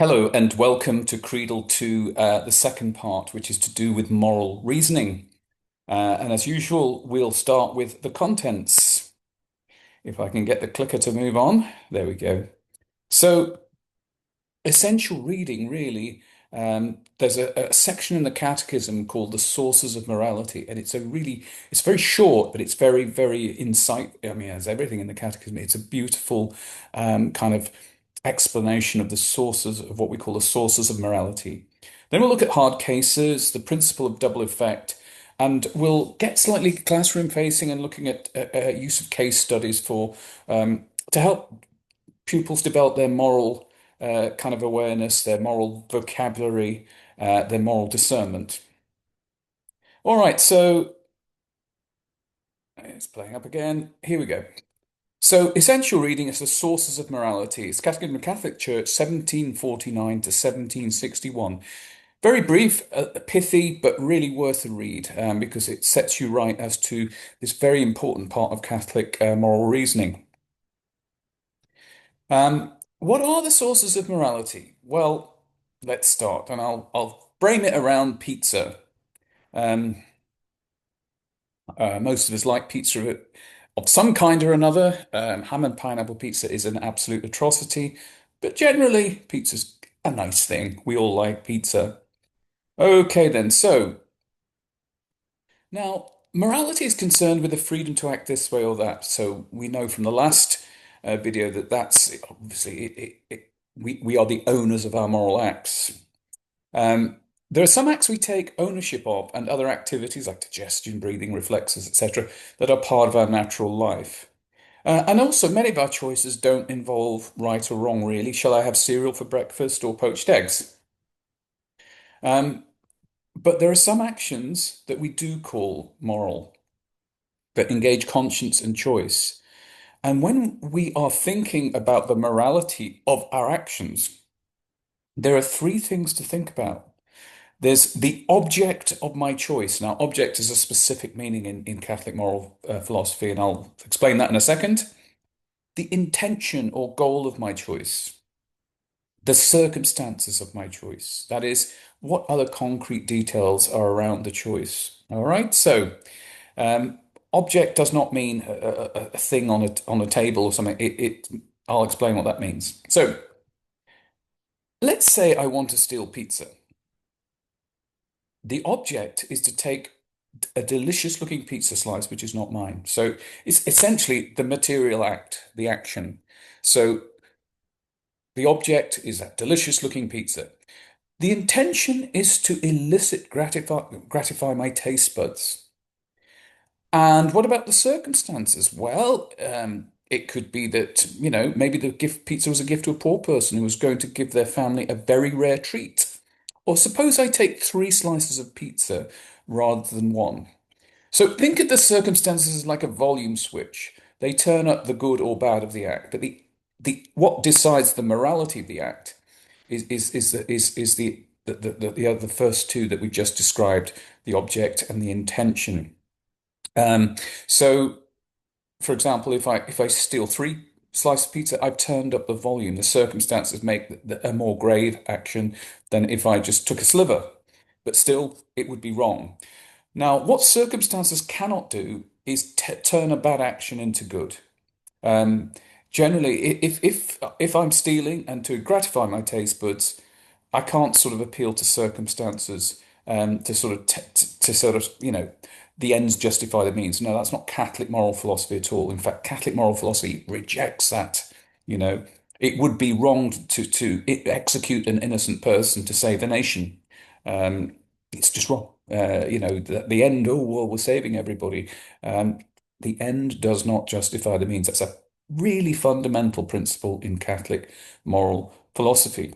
Hello and welcome to CREDL 2, the second part, which is to do with moral reasoning. And as usual, we'll start with the contents. If I can get the clicker to move on, there we go. So, essential reading, really. There's a section in the Catechism called the Sources of Morality, and it's very short, but it's very, very insight. I mean, as everything in the Catechism, it's a beautiful kind of explanation of the sources of what we call the sources of morality. Then we'll look at hard cases, the principle of double effect, and we'll get slightly classroom facing and looking at use of case studies to help pupils develop their moral kind of awareness, their moral vocabulary, their moral discernment. All right, so it's playing up again. Here we go. So, essential reading is the sources of morality. It's Catechism of the Catholic Church, 1749 to 1761. Very brief, pithy, but really worth a read because it sets you right as to this very important part of Catholic moral reasoning. What are the sources of morality? Well, let's start, and I'll frame it around pizza. Um, most of us like pizza of some kind or another. Ham and pineapple pizza is an absolute atrocity, but generally, pizza's a nice thing. We all like pizza. Okay, then. So now, morality is concerned with the freedom to act this way or that. So we know from the last video that that's obviously we are the owners of our moral acts. Um, there are some acts we take ownership of, and other activities like digestion, breathing, reflexes, etc., that are part of our natural life. And also, many of our choices don't involve right or wrong, really. Shall I have cereal for breakfast or poached eggs? Um, but there are some actions that we do call moral, that engage conscience and choice. And when we are thinking about the morality of our actions, there are three things to think about. There's the object of my choice. Now, object is a specific meaning in Catholic moral philosophy, and I'll explain that in a second. The intention or goal of my choice, the circumstances of my choice. That is, what other concrete details are around the choice. All right. So, um, object does not mean a thing on a table or something. I'll explain what that means. So, let's say I want to steal pizza. The object is to take a delicious looking pizza slice, which is not mine. So it's essentially the material act, the action. So the object is that delicious looking pizza. The intention is to gratify my taste buds. And what about the circumstances? Well, it could be that, maybe the gift pizza was a gift to a poor person who was going to give their family a very rare treat. Or suppose I take three slices of pizza rather than one. So think of the circumstances as like a volume switch. They turn up the good or bad of the act, but the what decides the morality of the act is the other first two that we just described, the object and the intention. Um, so, for example, if I steal three slices of pizza, I've turned up the volume. The circumstances make a more grave action than if I just took a sliver, but still, it would be wrong. Now, what circumstances cannot do is turn a bad action into good. Um, Generally, if I'm stealing and to gratify my taste buds, I can't sort of appeal to circumstances to sort of to sort of the ends justify the means. No, that's not Catholic moral philosophy at all. In fact, Catholic moral philosophy rejects that. You know, it would be wrong to execute an innocent person to save a nation. It's just wrong. The end. Oh, well, we're saving everybody. Um, the end does not justify the means. That's a really fundamental principle in Catholic moral philosophy.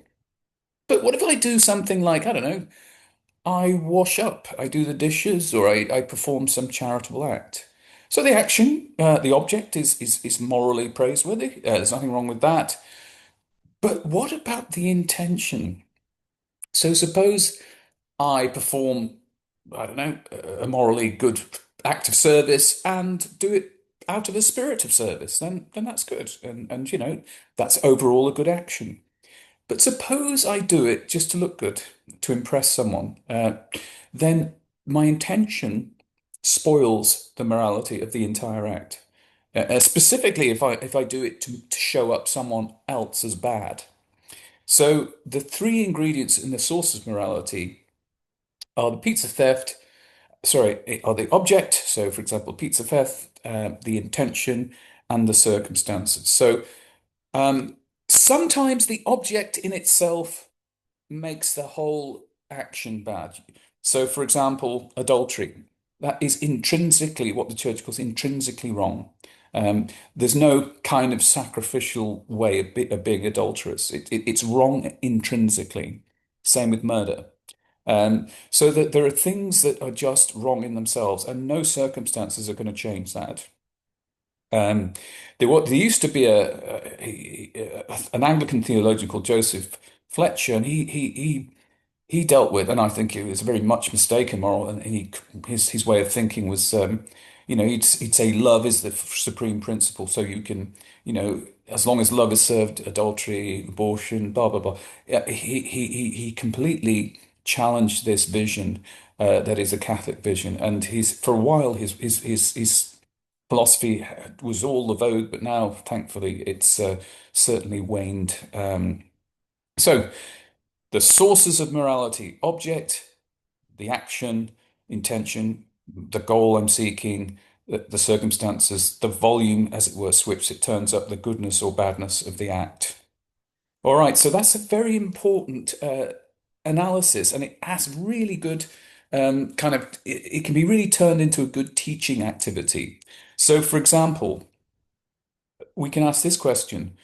But what if I do something like, I don't know, I wash up, I do the dishes, or I perform some charitable act? So the action, the object is morally praiseworthy. There's nothing wrong with that. But what about the intention? So suppose I perform, I don't know, a morally good act of service and do it out of a spirit of service, then that's good. And that's overall a good action. But suppose I do it just to look good, to impress someone, then my intention spoils the morality of the entire act. Specifically, if I do it to show up someone else as bad. So the three ingredients in the source of morality are the pizza theft, sorry, are the object. So, for example, pizza theft, the intention, and the circumstances. So sometimes the object in itself makes the whole action bad. So, for example, adultery. That is intrinsically what the church calls intrinsically wrong. There's no kind of sacrificial way of being adulterous. It's wrong intrinsically. Same with murder. So that there are things that are just wrong in themselves, and no circumstances are going to change that. Um, there used to be an Anglican theologian called Joseph Fletcher, and he dealt with, and I think it was very much mistaken moral, and his way of thinking was, he'd say love is the supreme principle, so you can, as long as love has served adultery, abortion, blah blah blah. Yeah, he completely challenged this vision that is a Catholic vision, and he's for a while his philosophy was all the vogue, but now thankfully it's certainly waned. So. The sources of morality, object, the action, intention, the goal I'm seeking, the circumstances, the volume, as it were, switch that turns up the goodness or badness of the act. All right, so that's a very important analysis, and it has really good it can be really turned into a good teaching activity. So, for example, we can ask this question.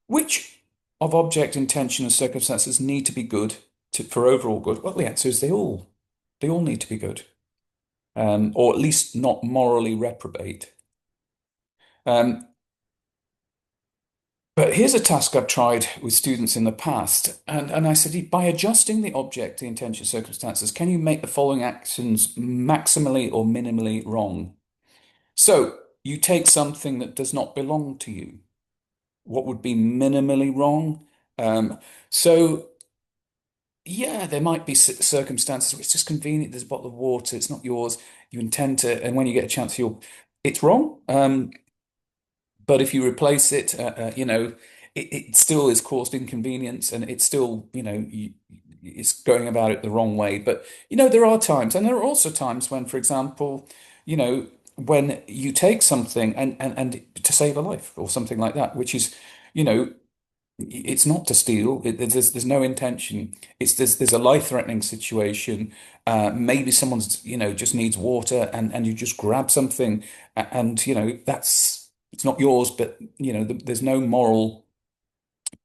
Which of object, intention, and circumstances need to be good for overall good? Well, the answer is they all need to be good, or at least not morally reprobate. Um, but here's a task I've tried with students in the past, and I said, by adjusting the object, the intention, circumstances, can you make the following actions maximally or minimally wrong? So you take something that does not belong to you. What would be minimally wrong? Um, so Yeah, there might be circumstances where it's just convenient. There's a bottle of water. It's not yours. You intend to, and when you get a chance, it's wrong. But if you replace it, it still is caused inconvenience, and it's still, it's going about it the wrong way. But there are times, and there are also times when, for example, when you take something and to save a life or something like that, which is, you know, it's not to steal. There's no intention. There's a life-threatening situation. Maybe someone's just needs water, and you just grab something, and that's it's not yours, but there's no moral.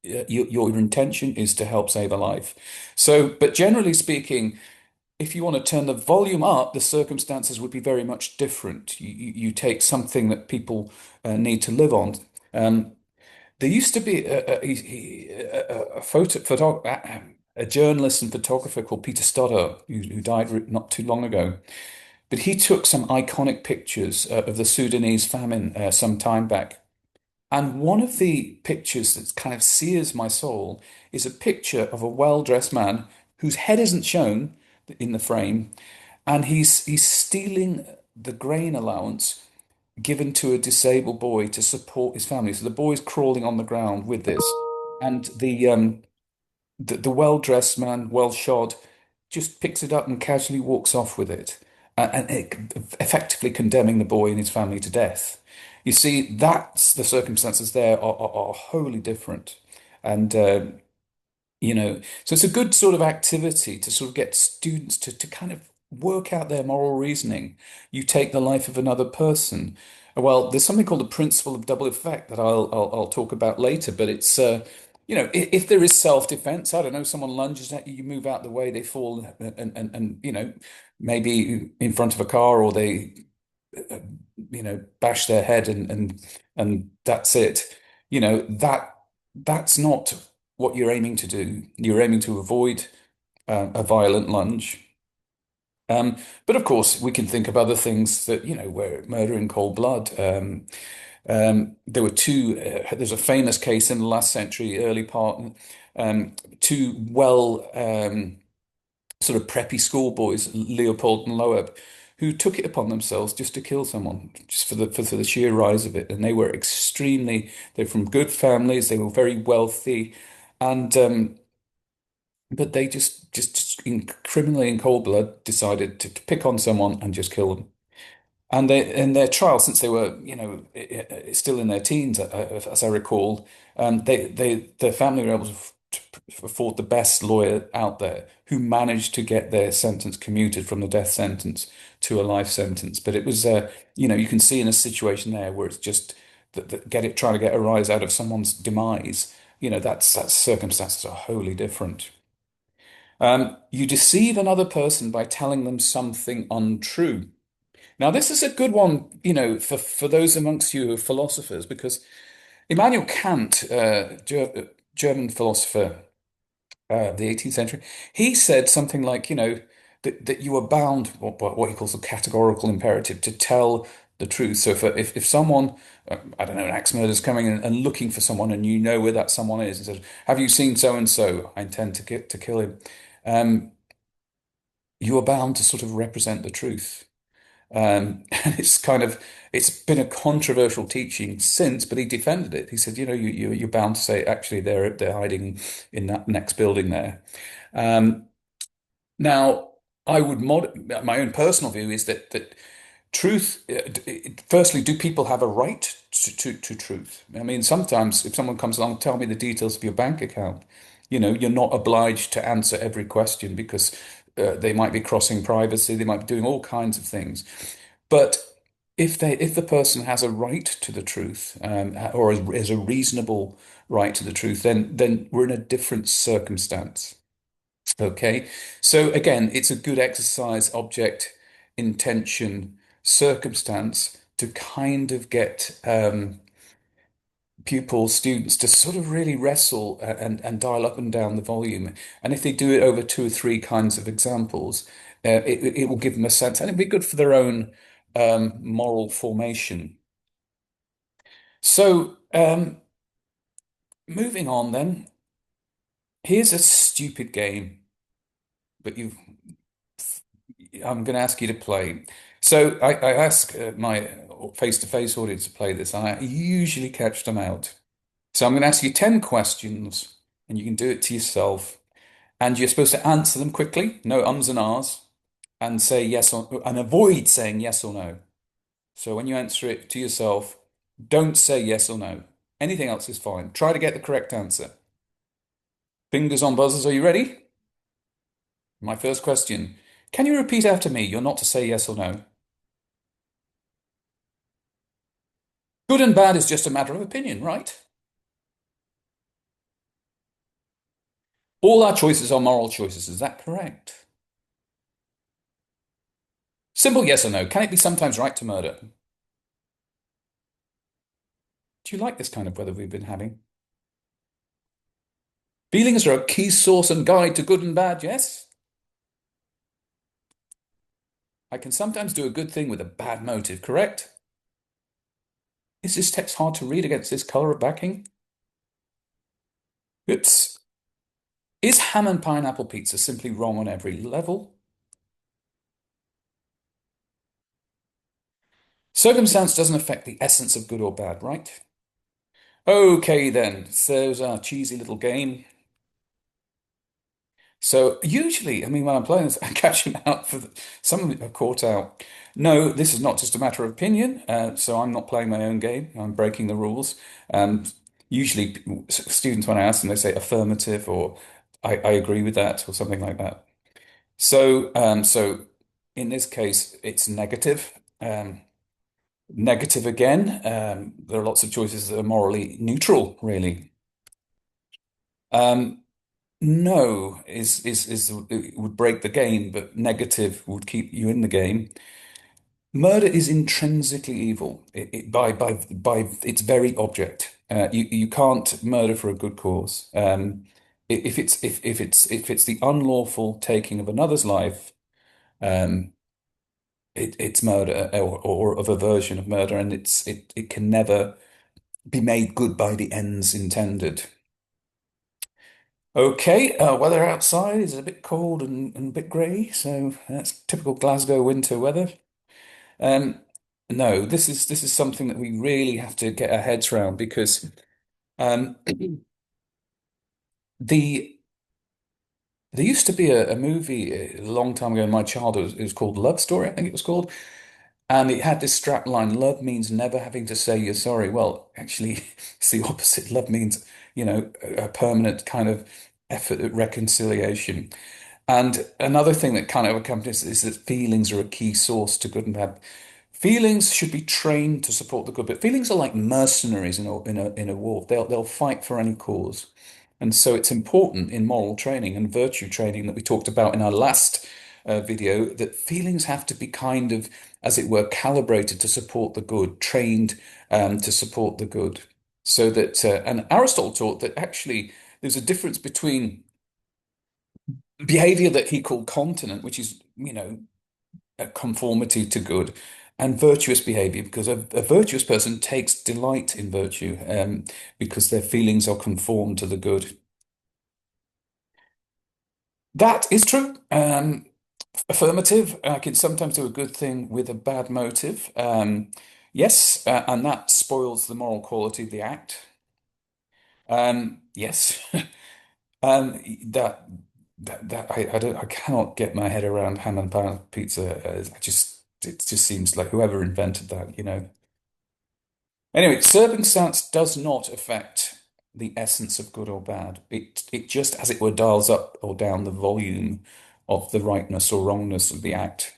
Your intention is to help save a life. So, but generally speaking, if you want to turn the volume up, the circumstances would be very much different. You take something that people need to live on. Um, there used to be a journalist and photographer called Peter Stoddart who died not too long ago. But he took some iconic pictures of the Sudanese famine some time back. And one of the pictures that kind of sears my soul is a picture of a well-dressed man whose head isn't shown in the frame, and he's stealing the grain allowance given to a disabled boy to support his family. So the boy's crawling on the ground with this, and the well-dressed man, well-shod, just picks it up and casually walks off with it, effectively condemning the boy and his family to death. You see, that's the circumstances there are wholly different, and so it's a good sort of activity to sort of get students to kind of work out their moral reasoning. You take the life of another person. Well, there's something called the principle of double effect that I'll talk about later, but it's if there is self-defense, I don't know, someone lunges at you, you move out the way, they fall and maybe in front of a car, or they uh, bash their head and that's it. That's not what you're aiming to do. You're aiming to avoid a violent lunge. But of course, we can think of other things that, where murder in cold blood. There were two. There's a famous case in the last century, early part. Two well sort of preppy schoolboys, Leopold and Loeb, who took it upon themselves just to kill someone, just for the sheer rise of it. And they were extremely. They're from good families. They were very wealthy, and but they just criminally in cold blood decided to pick on someone and just kill them. And they, in their trial, since they were, still in their teens, as I recall, their family were able to afford the best lawyer out there who managed to get their sentence commuted from the death sentence to a life sentence. But it was, you can see in a situation there where it's just that trying to get a rise out of someone's demise. That circumstances are wholly different. You deceive another person by telling them something untrue. Now, this is a good one, for those amongst you who are philosophers, because Immanuel Kant, German philosopher of the 18th century, he said something like, that you are bound, what he calls a categorical imperative, to tell the truth. So if someone, I don't know, an axe murderer is coming in and looking for someone, and you know where that someone is, and says, "Have you seen so and so? I intend to kill him." Um, you are bound to sort of represent the truth. And it's been a controversial teaching since, but he defended it. He said, you're bound to say, actually, they're hiding in that next building there. Um, Now, my own personal view is that truth, firstly, do people have a right to truth? I mean, sometimes if someone comes along, tell me the details of your bank account. You're not obliged to answer every question because they might be crossing privacy, they might be doing all kinds of things. But if the person has a right to the truth, or is a reasonable right to the truth, then we're in a different circumstance. Okay. So again, it's a good exercise, object, intention, circumstance to kind of get pupils, students to sort of really wrestle and dial up and down the volume. And if they do it over two or three kinds of examples, it will give them a sense, and it'll be good for their own moral formation. So, moving on then, here's a stupid game, but I'm going to ask you to play. So I ask my face-to-face audience to play this, and I usually catch them out. So I'm going to ask you 10 questions, and you can do it to yourself. And you're supposed to answer them quickly, no ums and ahs, and say yes or and avoid saying yes or no. So when you answer it to yourself, don't say yes or no. Anything else is fine. Try to get the correct answer. Fingers on buzzers, are you ready? My first question. Can you repeat after me? You're not to say yes or no. Good and bad is just a matter of opinion, right? All our choices are moral choices. Is that correct? Simple yes or no. Can it be sometimes right to murder? Do you like this kind of weather we've been having? Feelings are a key source and guide to good and bad, yes? I can sometimes do a good thing with a bad motive, correct? Is this text hard to read against this color of backing? It's Is ham and pineapple pizza simply wrong on every level? Circumstance doesn't affect the essence of good or bad, right? Okay, then. So there's our cheesy little game. So usually, I mean, when I'm playing this, I catch them out some of them are caught out. No, this is not just a matter of opinion. So I'm not playing my own game. I'm breaking the rules. Um, Usually, students, when I ask them, they say affirmative or I agree with that or something like that. So in this case, it's negative. Negative again. There are lots of choices that are morally neutral, really. Um, No it would break the game, but negative would keep you in the game. Murder is intrinsically evil by its very object. You can't murder for a good cause. If it's the unlawful taking of another's life, um, it's murder or of a version of murder, and it can never be made good by the ends intended. Okay, weather outside is a bit cold and a bit grey, so that's typical Glasgow winter weather. Um, no, this is something that we really have to get our heads around because um, the there used to be a movie a long time ago in my childhood. It was called Love Story, I think it was called. And it had this strap line, love means never having to say you're sorry. Well, actually, it's the opposite. Love means, a permanent kind of effort at reconciliation. And another thing that kind of accompanies this is that feelings are a key source to good and bad. Feelings should be trained to support the good, but feelings are like mercenaries in a war. They'll fight for any cause. And so it's important in moral training and virtue training that we talked about in our last video that feelings have to be kind of, as it were, calibrated to support the good, trained to support the good. So that, and Aristotle taught that actually there's a difference between behavior that he called continent, which is, a conformity to good, and virtuous behavior, because a virtuous person takes delight in virtue, because their feelings are conformed to the good. That is true. Affirmative. I can sometimes do a good thing with a bad motive. Yes, and that spoils the moral quality of the act. Yes. Um, that I don't I cannot get my head around ham and pan pizza. It just seems like whoever invented that. Anyway, circumstance does not affect the essence of good or bad. It just, as it were, dials up or down the volume of the rightness or wrongness of the act.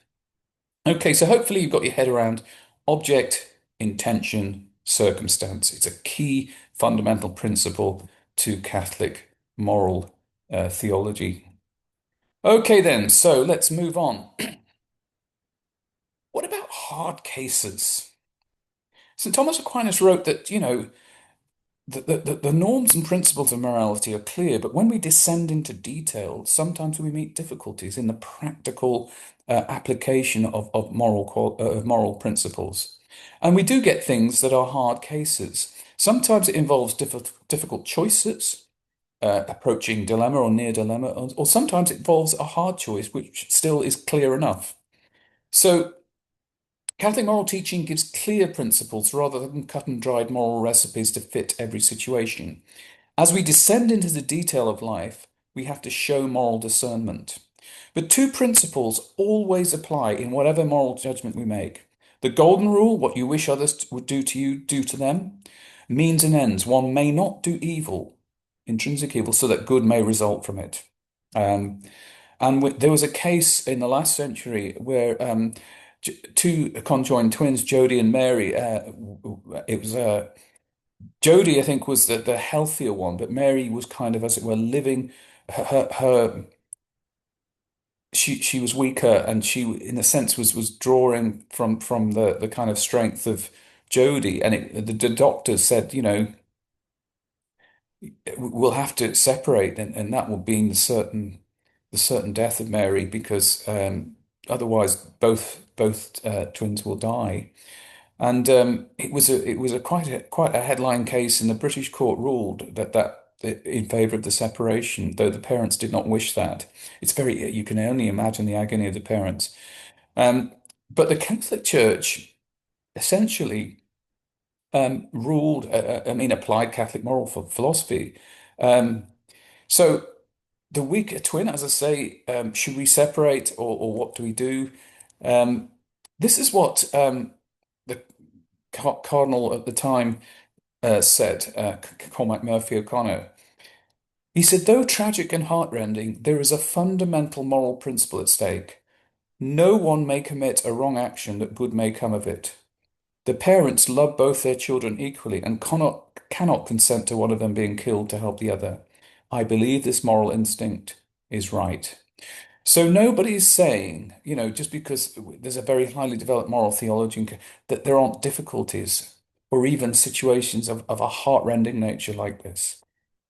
Okay, so hopefully you've got your head around object, intention, circumstance. It's a key fundamental principle to Catholic moral theology. Okay, then, so let's move on. What about hard cases? St. Thomas Aquinas wrote that, the norms and principles of morality are clear, but when we descend into detail, sometimes we meet difficulties in the practical application of of moral principles. And we do get things that are hard cases. Sometimes it involves difficult choices, approaching dilemma or near dilemma, or sometimes it involves a hard choice, which still is clear enough. So Catholic moral teaching gives clear principles rather than cut and dried moral recipes to fit every situation. As we descend into the detail of life, we have to show moral discernment. But two principles always apply in whatever moral judgment we make. The golden rule, what you wish others would do to you, do to them. Means and ends, one may not do evil, intrinsic evil, so that good may result from it. Um, and there was a case in the last century where two conjoined twins, Jody and Mary, it was Jody, I think, was the healthier one, but Mary was kind of, as it were, living her she was weaker, and she, in a sense, was drawing from the kind of strength of Jody, and the doctors said, we'll have to separate, and that will mean the certain death of Mary, because otherwise both twins will die. And it was a quite a headline case, and the British court ruled that in favour of the separation, though the parents did not wish that. It's very, you can only imagine the agony of the parents. Um, but the Catholic Church essentially ruled, I mean, applied Catholic moral philosophy. Um, so the weaker twin, as I say, should we separate, or what do we do? Um, this is what the cardinal at the time said, Cormac Murphy O'Connor. He said, though tragic and heartrending, there is a fundamental moral principle at stake. No one may commit a wrong action that good may come of it. The parents love both their children equally and cannot consent to one of them being killed to help the other. I believe this moral instinct is right. So nobody is saying, just because there's a very highly developed moral theology, that there aren't difficulties or even situations of a heartrending nature like this.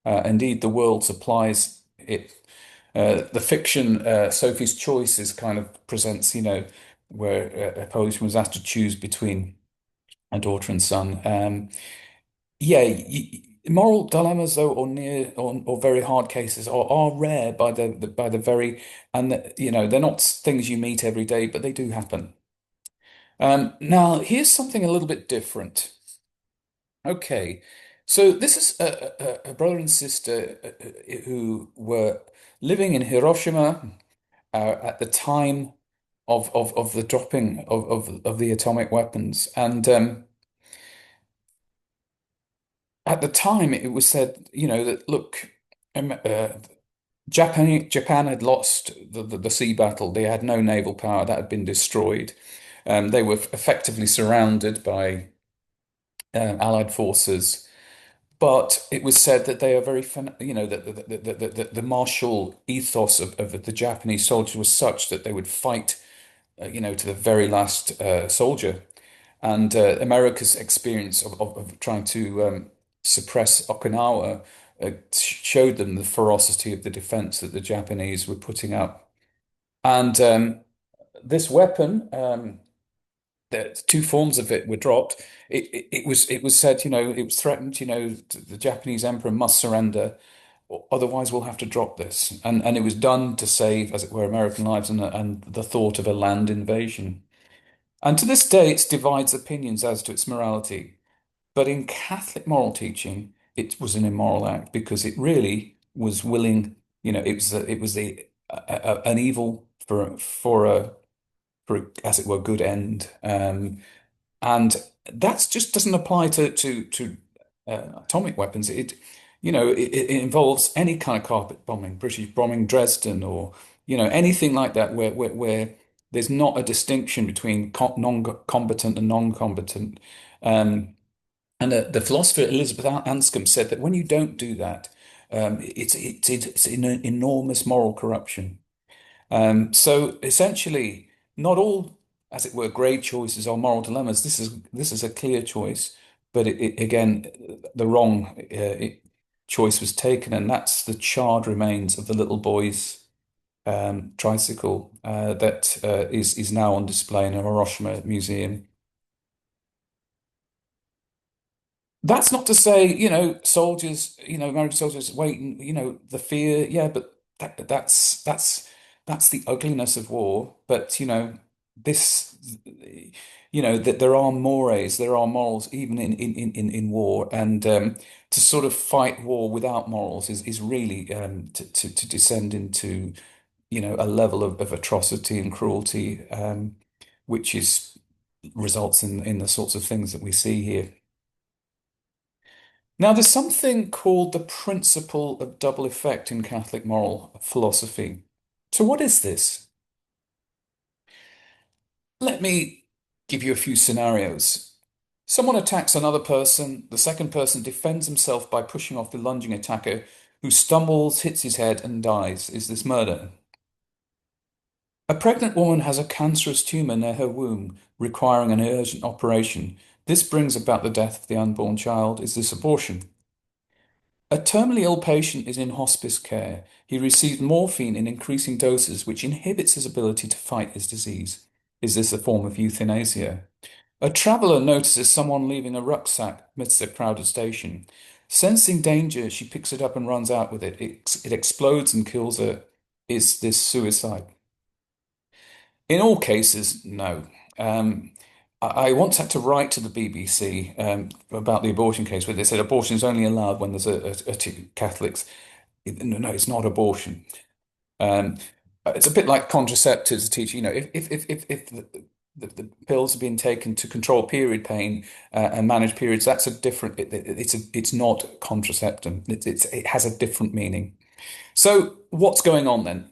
Indeed, the world supplies it. The fiction Sophie's Choice is kind of presents, where a Polish was asked to choose between a daughter and son. Yeah, moral dilemmas though, or near or very hard cases are rare by by the very, and they're not things you meet every day, but they do happen. Now here's something a little bit different. Okay, so this is a brother and sister who were living in Hiroshima at the time of the dropping of the atomic weapons, and at the time it was said, that look, Japan had lost the sea battle. They had no naval power. That had been destroyed. They were effectively surrounded by Allied forces. But it was said that they are very, that the martial ethos of the Japanese soldiers was such that they would fight, to the very last soldier. And America's experience of trying to suppress Okinawa showed them the ferocity of the defense that the Japanese were putting up. And this weapon, the two forms of it were dropped. It was said, it was threatened, the Japanese emperor must surrender, otherwise we'll have to drop this. And it was done to save, as it were, American lives and the thought of a land invasion. And to this day, it divides opinions as to its morality. But in Catholic moral teaching, it was an immoral act because it really was willing, an evil for a, as it were, good end. And that just doesn't apply to atomic weapons. It involves any kind of carpet bombing, British bombing Dresden, or anything like that, where there's not a distinction between non-combatant and non-combatant. Um, and the philosopher Elizabeth Anscombe said that when you don't do that, it's an enormous moral corruption. So essentially, not all, as it were, grade choices are moral dilemmas. This is a clear choice, but again, the wrong choice was taken, and that's the charred remains of the little boy's tricycle that is now on display in a Hiroshima museum. That's not to say, soldiers, American soldiers waiting, the fear, yeah, but that's the ugliness of war. But, this, that there are mores, there are morals even in war, and to sort of fight war without morals is really to descend into, a level of atrocity and cruelty, which is results in the sorts of things that we see here. Now, there's something called the principle of double effect in Catholic moral philosophy. So, what is this? Let me give you a few scenarios. Someone attacks another person. The second person defends himself by pushing off the lunging attacker, who stumbles, hits his head, and dies. Is this murder? A pregnant woman has a cancerous tumor near her womb, requiring an urgent operation. This brings about the death of the unborn child. Is this abortion? A terminally ill patient is in hospice care. He receives morphine in increasing doses, which inhibits his ability to fight his disease. Is this a form of euthanasia? A traveler notices someone leaving a rucksack amidst a crowded station. Sensing danger, she picks it up and runs out with it. It explodes and kills her. Is this suicide? In all cases, no. I once had to write to the BBC about the abortion case, where they said abortion is only allowed when there's Catholics. No, no, it's not abortion. Um, it's a bit like contraceptives teach. If the pills are being taken to control period pain and manage periods, that's a different. It's not contraceptive. It has a different meaning. So what's going on then?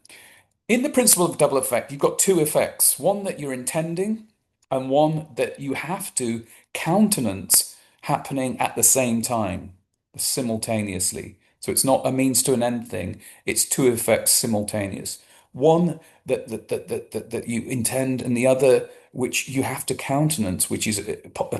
In the principle of double effect, you've got two effects, one that you're intending and one that you have to countenance happening at the same time, simultaneously. So it's not a means to an end thing, it's two effects simultaneous. One that you intend, and the other which you have to countenance, which is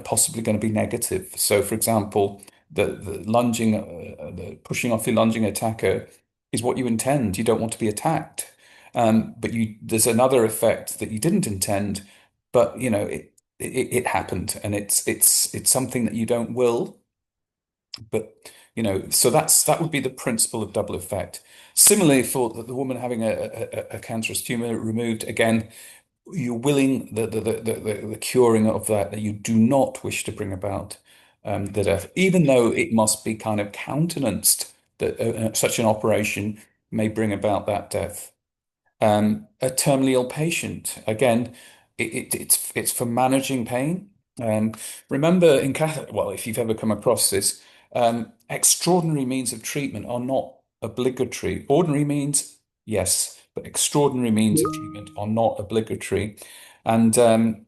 possibly going to be negative. So, for example, the pushing off the lunging attacker is what you intend. You don't want to be attacked. But there's another effect that you didn't intend, but it happened, and it's something that you don't will, but so that would be the principle of double effect. Similarly, for the woman having a cancerous tumor removed, again, you're willing the curing of that you do not wish to bring about the death, even though it must be kind of countenanced that such an operation may bring about that death. A terminally ill patient, again, it's for managing pain. Um, Remember in Catholic, well, if you've ever come across this, extraordinary means of treatment are not obligatory. Ordinary means, yes, but extraordinary means of treatment are not obligatory. And in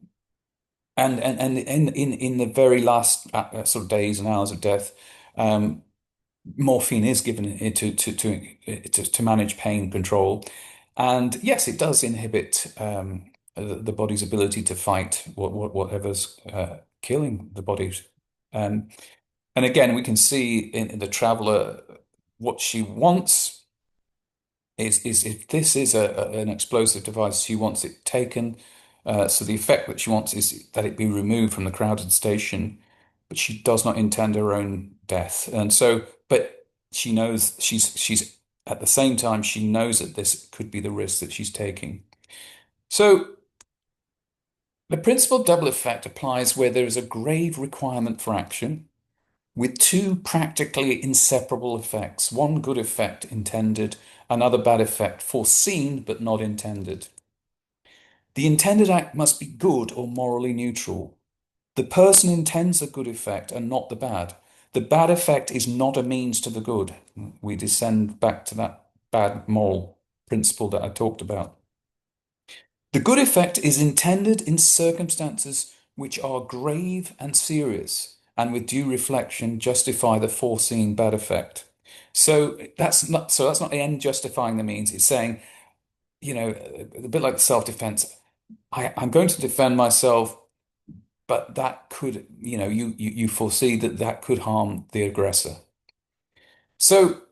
the very last sort of days and hours of death, um, morphine is given to manage pain control. And yes, it does inhibit the body's ability to fight whatever's killing the body. Um, and again, we can see in the traveler what she wants is if this is an explosive device, she wants it taken. So the effect that she wants is that it be removed from the crowded station, but she does not intend her own death. And so, but she knows she's at the same time she knows that this could be the risk that she's taking. So the principle of double effect applies where there is a grave requirement for action with two practically inseparable effects, one good effect intended, another bad effect foreseen but not intended. The intended act must be good or morally neutral. The person intends the good effect and not the bad. The bad effect is not a means to the good. We descend back to that bad moral principle that I talked about. The good effect is intended in circumstances which are grave and serious, and with due reflection justify the foreseen bad effect. So that's not the end justifying the means. It's saying, a bit like self-defense. I'm going to defend myself, but that could, you foresee that that could harm the aggressor. So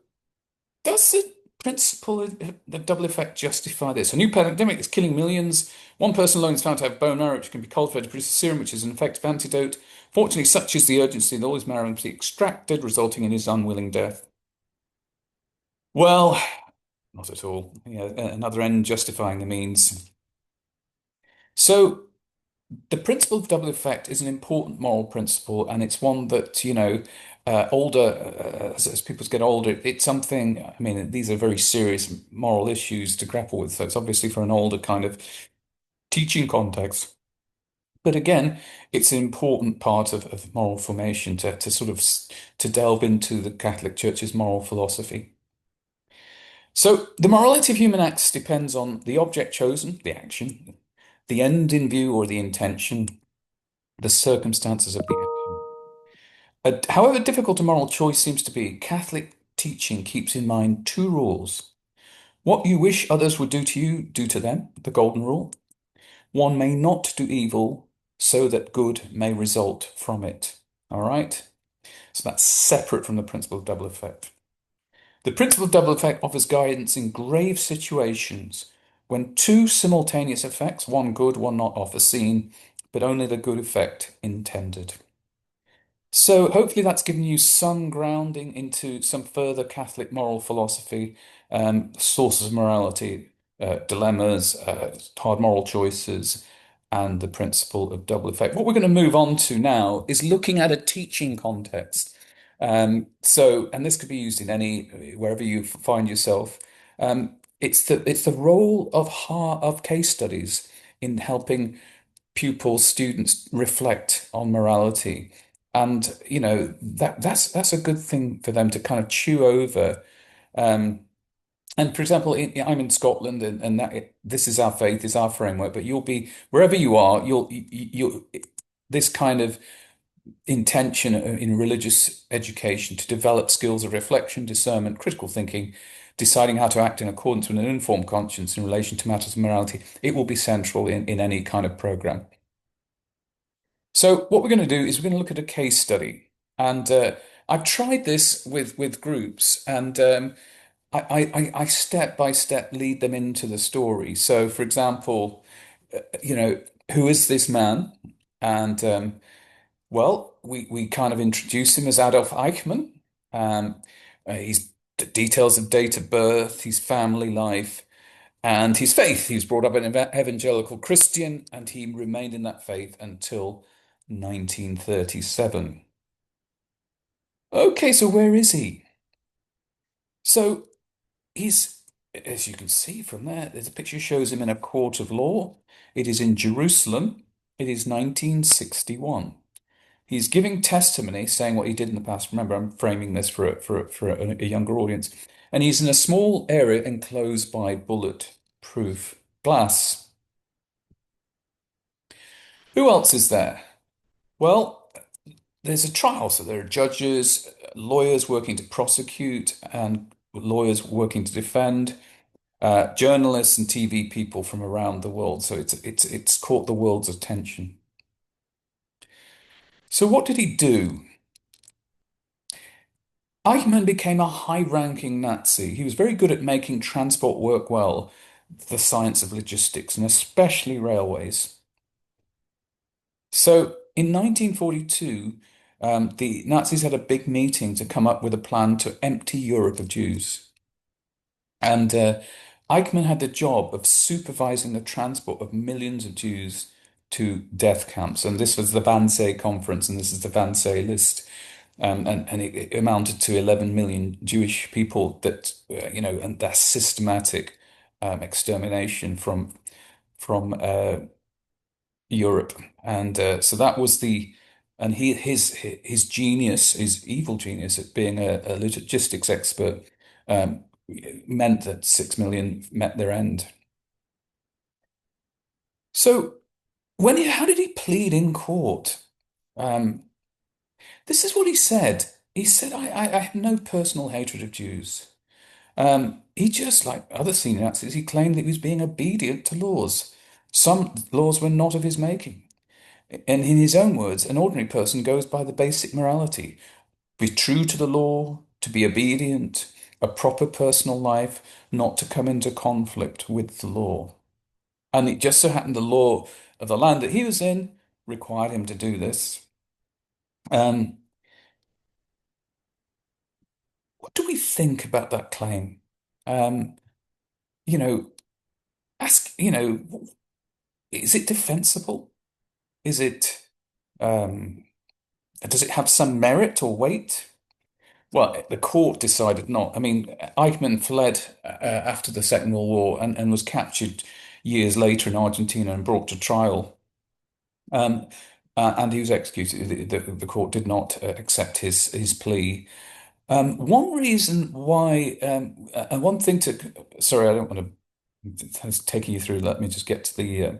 does the principle of the double effect justify this? A new pandemic is killing millions. One person alone is found to have bone marrow, which can be cultivated to produce a serum, which is an effective antidote. Fortunately, such is the urgency that all his marrow must be extracted, resulting in his unwilling death. Well, not at all. Yeah, another end justifying the means. So the principle of double effect is an important moral principle, and it's one that, as people get older, it's something, I mean, these are very serious moral issues to grapple with. So it's obviously for an older kind of teaching context. But again, it's an important part of moral formation to sort of to delve into the Catholic Church's moral philosophy. So the morality of human acts depends on the object chosen, the action, the end in view or the intention, the circumstances of the action. However difficult a moral choice seems to be, Catholic teaching keeps in mind two rules. What you wish others would do to you, do to them, the golden rule. One may not do evil so that good may result from it. All right? So that's separate from the principle of double effect. The principle of double effect offers guidance in grave situations when two simultaneous effects, one good, one not, are foreseen, but only the good effect intended. So hopefully that's given you some grounding into some further Catholic moral philosophy, sources of morality, dilemmas, hard moral choices, and the principle of double effect. What we're going to move on to now is looking at a teaching context. And this could be used in wherever you find yourself. It's the role of case studies in helping pupils, students reflect on morality. And that's a good thing for them to kind of chew over. Um, and for example, I'm in Scotland, and this is our faith, is our framework. But you'll be wherever you are, you'll this kind of intention in religious education to develop skills of reflection, discernment, critical thinking, deciding how to act in accordance with an informed conscience in relation to matters of morality. It will be central in any kind of program. So what we're going to do is we're going to look at a case study, and I've tried this with groups, and I step by step lead them into the story. So, for example, who is this man? And well, we kind of introduce him as Adolf Eichmann. Um, he's the details of date of birth, his family life, and his faith. He was brought up an evangelical Christian, and he remained in that faith until 1937. Okay, so where is he? So he's, as you can see from there, there's a picture shows him in a court of law. It is in Jerusalem. It is 1961. He's giving testimony, saying what he did in the past. Remember, I'm framing this for a younger audience. And he's in a small area enclosed by bulletproof glass. Who else is there? Well, there's a trial, so there are judges, lawyers working to prosecute, and lawyers working to defend, journalists and TV people from around the world. So it's caught the world's attention. So what did he do? Eichmann became a high-ranking Nazi. He was very good at making transport work well, the science of logistics, and especially railways. So in 1942, the Nazis had a big meeting to come up with a plan to empty Europe of Jews. And Eichmann had the job of supervising the transport of millions of Jews to death camps. And this was the Wannsee Conference, and this is the Wannsee List. And it amounted to 11 million Jewish people that, and that's systematic extermination from Europe. And so that was and his genius, his evil genius at being a logistics expert, um, meant that 6 million met their end. So how did he plead in court? Um, this is what he said. He said, I have no personal hatred of Jews. He just, like other senior Nazis, he claimed that he was being obedient to laws. Some laws were not of his making. And in his own words, an ordinary person goes by the basic morality: be true to the law, to be obedient, a proper personal life, not to come into conflict with the law. And it just so happened the law of the land that he was in required him to do this. Um, what do we think about that claim? Um, you know, is it defensible? Is it, um, does it have some merit or weight? Well, the court decided not. I mean, Eichmann fled after the Second World War and was captured years later in Argentina and brought to trial. Um, and he was executed. The court did not accept his plea. One reason why, and one thing sorry, I don't want to, it's taking you through. Let me just get to the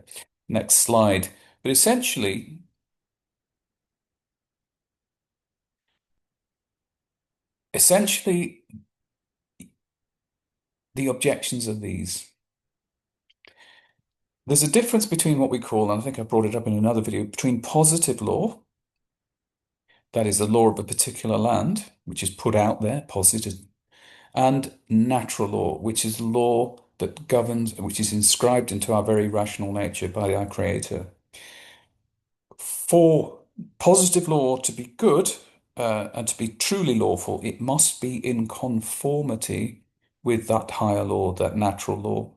next slide. But essentially, the objections are these. There's a difference between what we call, and I think I brought it up in another video, between positive law, that is the law of a particular land, which is put out there, posited, and natural law, which is law that governs, which is inscribed into our very rational nature by our Creator. For positive law to be good, and to be truly lawful, it must be in conformity with that higher law, that natural law.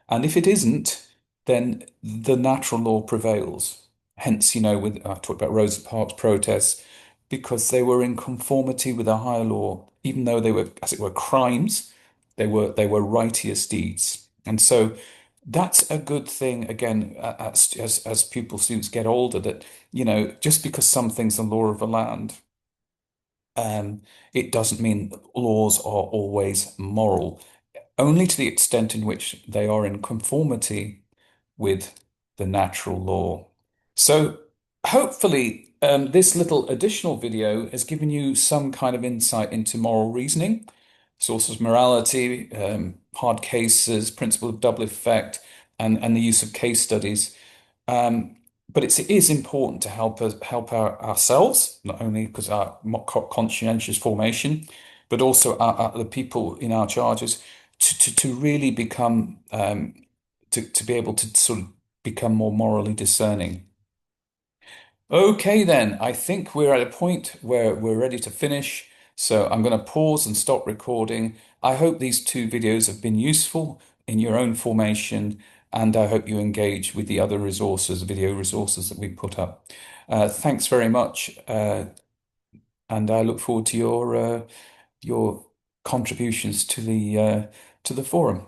And if it isn't, then the natural law prevails. Hence, with I talked about Rosa Parks protests, because they were in conformity with a higher law, even though they were, as it were, crimes, they were righteous deeds. And so that's a good thing, again, as pupil students get older, that, just because something's the law of the land, um, it doesn't mean laws are always moral, only to the extent in which they are in conformity with the natural law. So hopefully, this little additional video has given you some kind of insight into moral reasoning, sources of morality, hard cases, principle of double effect, and the use of case studies. Um, but it is important to help ourselves, not only because our conscientious formation, but also the people in our charges to really become to be able to sort of become more morally discerning. Okay, then, I think we're at a point where we're ready to finish. So I'm going to pause and stop recording. I hope these two videos have been useful in your own formation, and I hope you engage with the other resources, video resources that we put up. Thanks very much, and I look forward to your contributions to the forum.